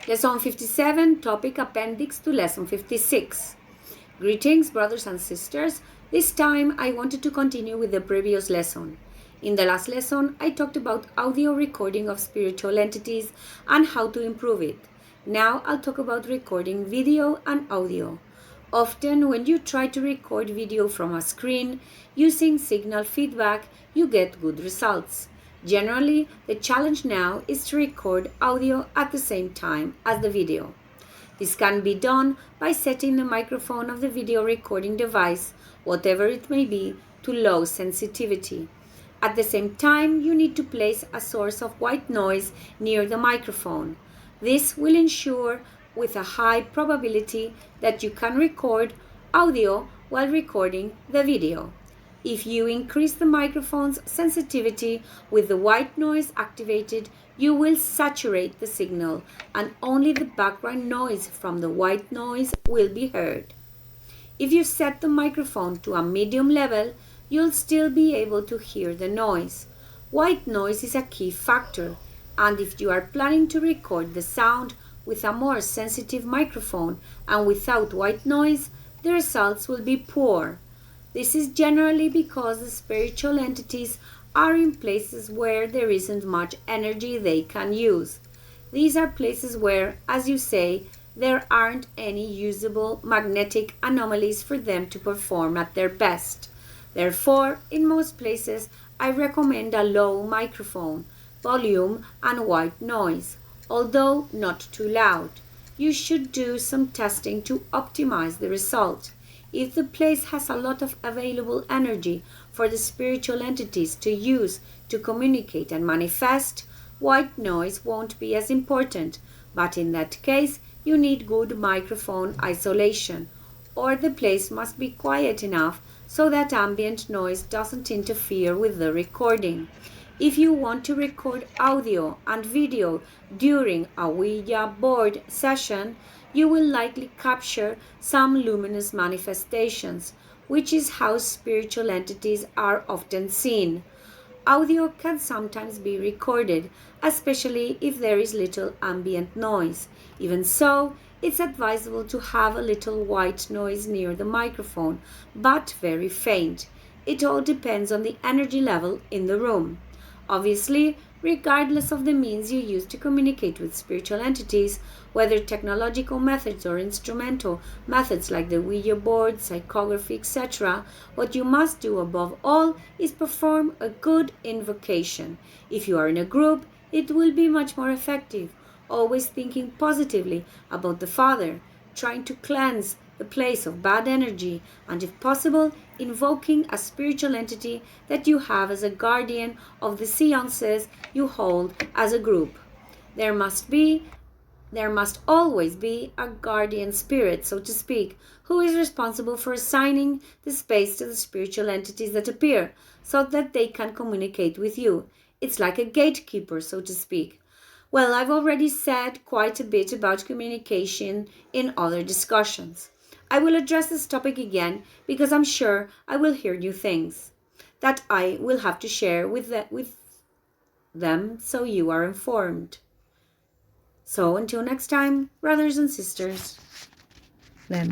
Lesson 57, topic appendix to lesson 56. Greetings, brothers and sisters. This time I wanted to continue with the previous lesson. In the last lesson, I talked about audio recording of spiritual entities and how to improve it. Now I'll talk about recording video and audio. Often when you try to record video from a screen using signal feedback, you get good results. Generally, the challenge now is to record audio at the same time as the video. This can be done by setting the microphone of the video recording device, whatever it may be, to low sensitivity. At the same time, you need to place a source of white noise near the microphone. This will ensure with a high probability that you can record audio while recording the video. If you increase the microphone's sensitivity with the white noise activated, you will saturate the signal and only the background noise from the white noise will be heard. If you set the microphone to a medium level, you'll still be able to hear the noise. White noise is a key factor, and if you are planning to record the sound with a more sensitive microphone and without white noise, the results will be poor. This is generally because the spiritual entities are in places where there isn't much energy they can use. These are places where, as you say, there aren't any usable magnetic anomalies for them to perform at their best. Therefore, in most places, I recommend a low microphone, volume, and white noise, although not too loud. You should do some testing to optimize the result. If the place has a lot of available energy for the spiritual entities to use to communicate and manifest, white noise won't be as important, but in that case you need good microphone isolation, or the place must be quiet enough so that ambient noise doesn't interfere with the recording. If you want to record audio and video during a Ouija board session, you will likely capture some luminous manifestations, which is how spiritual entities are often seen. Audio can sometimes be recorded, especially if there is little ambient noise. Even so, it's advisable to have a little white noise near the microphone, but very faint. It all depends on the energy level in the room. Obviously, regardless of the means you use to communicate with spiritual entities, whether technological methods or instrumental methods like the Ouija board, psychography, etc., what you must do above all is perform a good invocation. If you are in a group, it will be much more effective, always thinking positively about the Father, trying to cleanse the place of bad energy, and if possible, invoking a spiritual entity that you have as a guardian of the seances you hold as a group. There must always be a guardian spirit, so to speak, who is responsible for assigning the space to the spiritual entities that appear, so that they can communicate with you. It's like a gatekeeper, so to speak. Well, I've already said quite a bit about communication in other discussions. I will address this topic again because I'm sure I will hear new things that I will have to share with them so you are informed. So until next time, brothers and sisters, them.